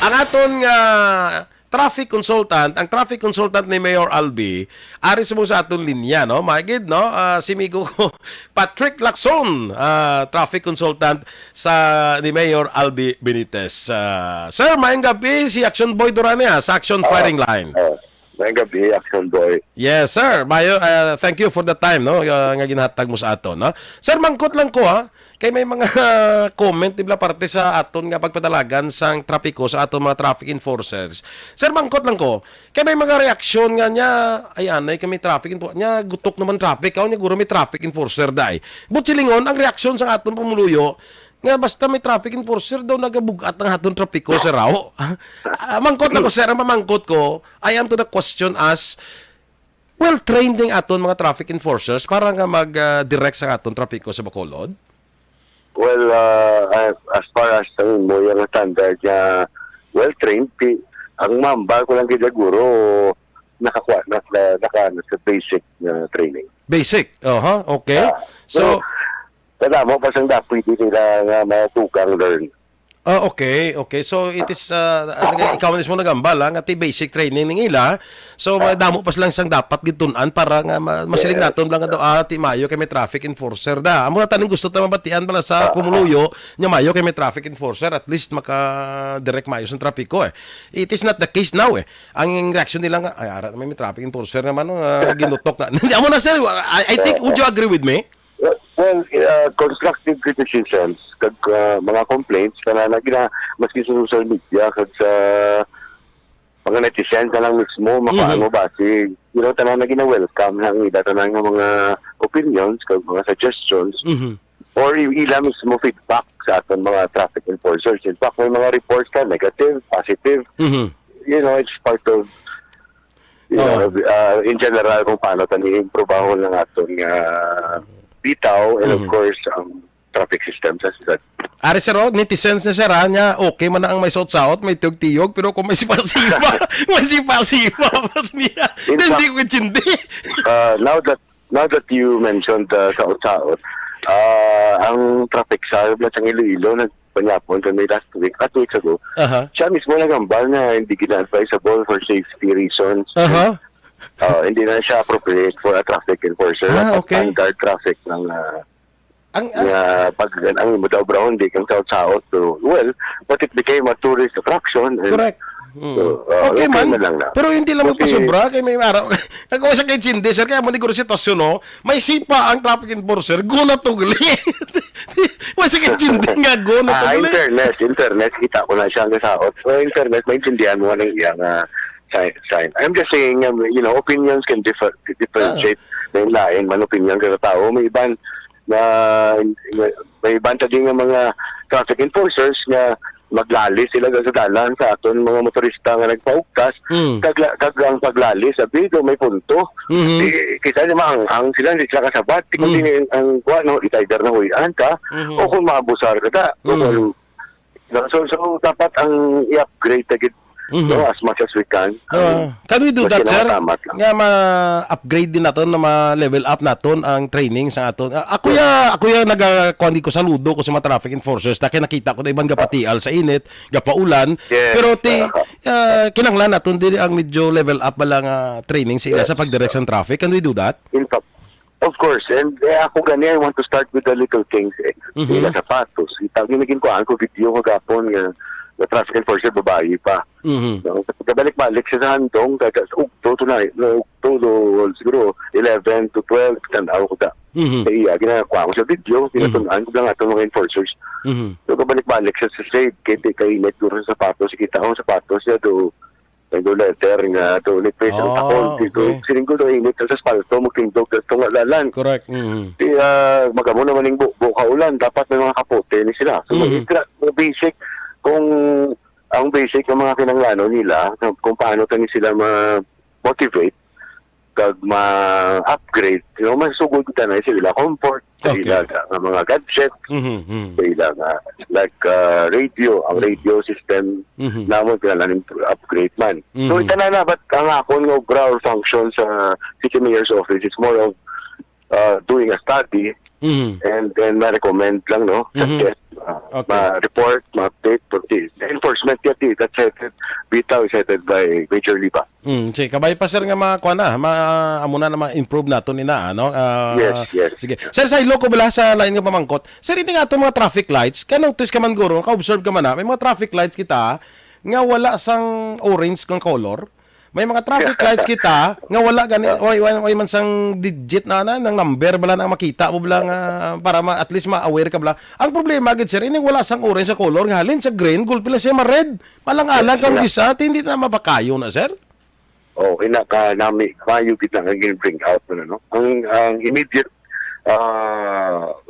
Ang aton nga traffic consultant, ang traffic consultant ni Mayor Albi, aris mo sa aton linya, no? Magid, no? Si Migo Patrick Lacson, traffic consultant sa ni Mayor Albi Benitez. Sir, maayong gabi, si Action Boy Durane sa Action Firing Line. Maayong gabi, Action Boy. Yes, sir. Mayo, thank you for the time, no? Nga ginhatag mo sa aton, no? Sir, mangkot lang ko, ha? Kay may mga comment tibla parte sa aton nga pagpadalagan sang trapiko sa aton mga traffic enforcers. Sir, mangkot lang ko. Kay may mga reaksyon nga niya, ay anay kami traffic enforcer. Nya gutok naman traffic, kaw niya guro may traffic enforcer dai. But silingon ang reaksyon sa aton pumuluyo nga basta may traffic enforcer daw nagabugat ang aton trapiko sir raw. Mangkot lang ko sir, ang mamangkot ko, I am to the question as well-trained ng aton mga traffic enforcers para nga mag-direct sa aton trapiko sa Bacolod? Well, as far as mo yung standard niya, well-trained, ang mamba ko lang guro nakakuha sa basic training. Basic? Okay. So, kada mo pasang dapat nila nga matugang learn. Okay. So, it is, ikaw mismo nagambal, nga ti basic training ng ila. So, damo pas lang sang dapat gitunan para nga masiling naton lang daw ti mayo kay may traffic enforcer da. Amo na taning gusto ta mabatian pala sa pumuluyo nya mayo kay may traffic enforcer, at least maka-direct mayo sa trapiko eh. It is not the case now eh. Ang reaction nila nga, ay ara may traffic enforcer naman ginutok na. Amo na sir, I think, would you agree with me? Well, constructive criticisms kag mga complaints kana na maski sa social media kag sa mga netizen ka lang mismo makaano ba si tanan na gina-welcome ang ida tanan nga mga opinions kag mga suggestions or ila mismo feedback sa aton mga traffic enforcers. In fact, may mga reports ka negative, positive. It's part of in general kung paano tani improve ng aton bitaw and of course traffic systems as that. Ari sir, netizens na sir niya, okay man na ang may saot-saot, may tiyog-tiyog, pero kung may sipa-sipa, mas niya, hindi ko intindi. Now that you mentioned saot-saot, ang traffic sa Iloilo nagpanyapon kami last week, 2 weeks ago, siya mismo nagambal na hindi gina-advisable for safety reasons. Hindi na siya appropriate for a traffic enforcer. Okay. Standard traffic ng pag ang Mudaw Brown di kang saot-saot. But it became a tourist attraction. Correct. Okay man. Pero hindi lang magpasobra kay may araw. Ako sa kay Chindi sir, kaya mo ni guro sitwasyon no. May sipa ang traffic enforcer, guna tugli. Wala kay Chindi nga guna tugli. Internet kita ko na siya ang saot. So internet maintindihan mo nang iyang sign. I'm just saying, opinions can differentiate ng lain man opinion kada tao. May iban din ng mga traffic enforcers na maglali sila sa dalan sa aton mga motorista nga nagpaugtas. Kag ang paglali sabi do may punto. Kita naman ang sila hindi sila kasabat. Kung ang itaider na huyan ka o kung maabusar ka ta. So dapat ang i-upgrade agad as much as we can. Can we do that, sir? Nga ma-upgrade din natin, na ma-level up natin ang training sa aton. Ako ya nagakuan ko saludo ko sa mga traffic enforcers na nakita ko na ibang gapatial sa init, gapaulan. Yes. Pero kinanglan natin din ang medyo level up lang training sa ila sa pagdirect sa traffic. Can we do that? In fact, of course. And ako gani, I want to start with the little things. Ila sapatos. Itagin ko video kagapon nga the traffic enforcer babae pa. Kabalik-balik siya sa handong, siguro 11 to 12, tanaw ko da. Kaya ginagawa ko sa video, pinatunan ko lang atong mga enforcers. So kabalik-balik siya sa shade, kainit ko sa sapatos, kita ko sapatos siya do letter nga do lipit ang takon dito siringgo do init sa spalto mo tindog sa ngalalan. Correct. Magamo naman ning buka ulan, dapat may mga kapote ni sila. So basic kung ang basic ng mga kinanglano nila kung paano tani sila ma-motivate kag ma-upgrade, masugod ka na sila comfort, sila mga gadget, sila like radio, ang radio system namon kailangan upgrade man. So ita na but ang akon ng overall function sa City Mayor's Office is more of doing a study and then ma-recommend lang, no? Suggest, Okay. ma-report, ma-update, enforcement yati, that's headed, bitaw is headed by Major Lipa. Sige, kabay pa sir nga makuha na, amo na ma-improve nato nina, ano? Yes. Sige. Sir, sa iloko bala sa line nga pamangkot. Sir, hindi nga itong mga traffic lights, ka-notice ka man guro, ka-observe ka man na, may mga traffic lights kita nga wala sang orange kang color. May mga traffic lights kita nga wala gani way man sang digit na ng number bala nang makita mo bala nga para at least ma-aware ka bala. Ang problema gid sir, ini wala sang orange sa color nga halin sa green, gul pila siya ma-red. Malang-alang kang bisa, hindi na mapakayo na sir. Oh, ina ka nami kayo kita nga bring out no. Ang immediate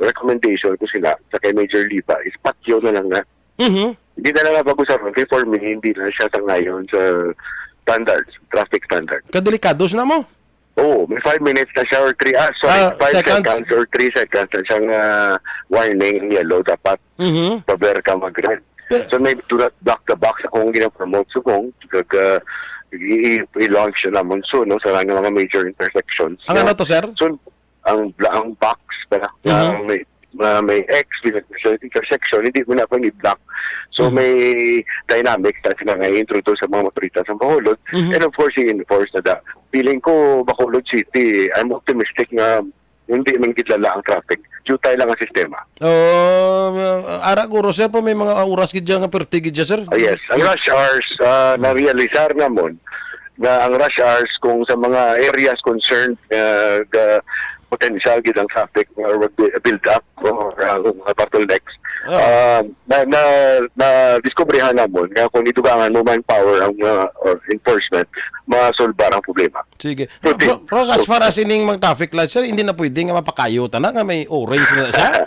recommendation ko sila sa kay Major Lipa is patyo na lang na. Hindi na lang pag-usapan kay for me hindi na siya sa ngayon sa standards, traffic standard. Kadelikados na mo. Oh, may 5 minutes na siya or 3 5 seconds or 3 seconds na siyang warning yellow dapat paber ka mag-red. So may do not block the box akong gina-promote so kung i-launch na naman soon no, sa mga major intersections. Ang ano to sir? So ang box pala may X intersection, hindi mo na pang i-block. So may dynamics na sila nga introduce sa mga motorista sa Bacolod. And of course, i-enforce na da. Feeling ko, Bacolod City, I'm optimistic nga hindi man gitlala ang traffic. Jutay lang ang sistema. Ara guro sir, po may mga oras gid nga perti gid sir. Yes, ang rush hours, na-realisar namon na ang rush hours kung sa mga areas concerned, the potential gid ang traffic or build up or bottlenecks. Na diskubrehan namon nga kung itugangan mo manpower ang or enforcement, masolbar ang problema. Sige. Pero as far as ining mga traffic lights, sir, hindi na pwede nga mapakayo na nga may orange na siya.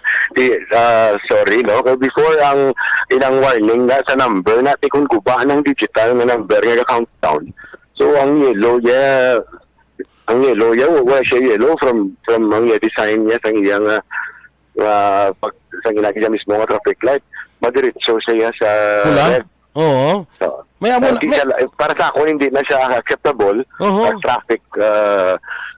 Sorry, no? Before ang ilang warning nga sa number, natin kung guba ng digital na number nga countdown. So ang yellow, wala siya yellow from ang design niya sa iyang pag sa ginagaya mismo nga traffic light, madiretso siya sa red. Oo. So, para sa ako, hindi na siya acceptable sa traffic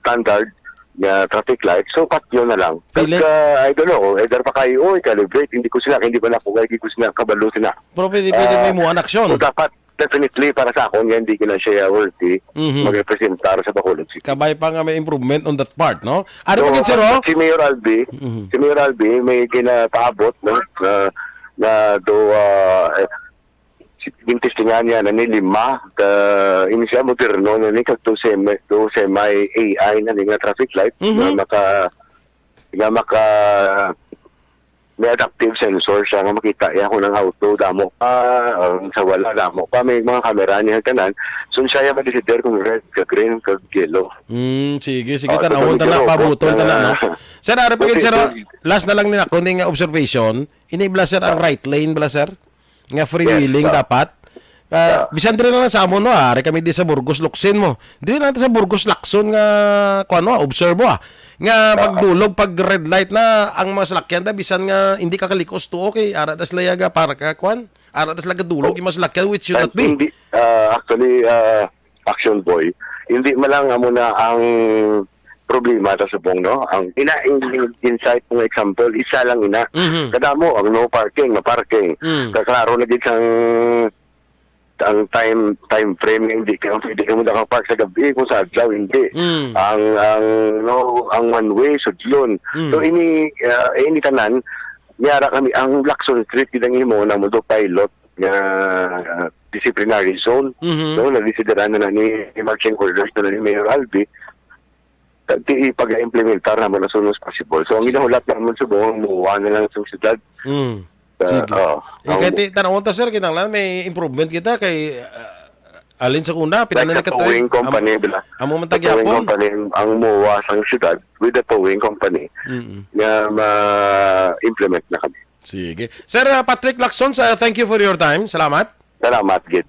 standard na traffic light. So, patyo na lang. I don't know, either pa kayo, calibrate, hindi ko sila kabalo sila. Pero pwede may muan aksyon. So, dapat, definitely, para sa ako, hindi ko na siya worthy mag-representar sa Bacolod City. Kabay pa nga may improvement on that part, no? Ano So, pa sir, si Mayor Albi, may ginapaabot na intestingan niya na ni 5 inisya moderno na ni kagto semi AI na nga traffic light na maka may adaptive sensor siya nga makita iya kung ng auto damo sa wala damo pa may mga kamera niya tanan so siya yung ma-decider kung red ka green ka yellow. Sige tanawon na pabuton na no. Sir ara pagin sir last na lang nila kuning observation enable sir ang right lane bala sir nga freewheeling dapat bisan dire lang sa amo no kami di sa Burgos Luksin mo dire lang sa Burgos Lacson nga kuno observe mo nga pagdulog pag red light na ang mga salakyan da bisan nga hindi ka kalikos to okay ara tas layaga para ka kwan ara tas lagadulog yung mga salakyan which should not be actually action boy hindi malang amo na ang problema ta subong no ang insight ng example isa lang kadamo ang no parking kaklaro na gid ang time frame hindi ka mo nakapark sa gabi kung sa adlaw hindi ang one way sudlon so ini tanan niara kami ang Lacson Street kidang imo na mo do pilot nga disciplinary zone so na-desideran na ni marching orders na ni Mayor Albi pag-implementar naman as soon as possible so ang ginahulat naman subong muwa na lang sa syudad. Sige. Kaya tanong ta sir kinahanglan may improvement kita kay alin sa una pinanay ka towing company amo man tagyapon ang muwa sang syudad with the towing company na ma-implement na kami. Sige. Sir Patrick Lacson, thank you for your time. Salamat. Salamat gid.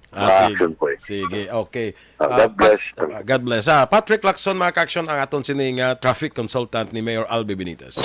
Sige, okay. God bless. God bless. Patrick Lacson mga ka-action ang aton sining traffic consultant ni Mayor Albi Benitez.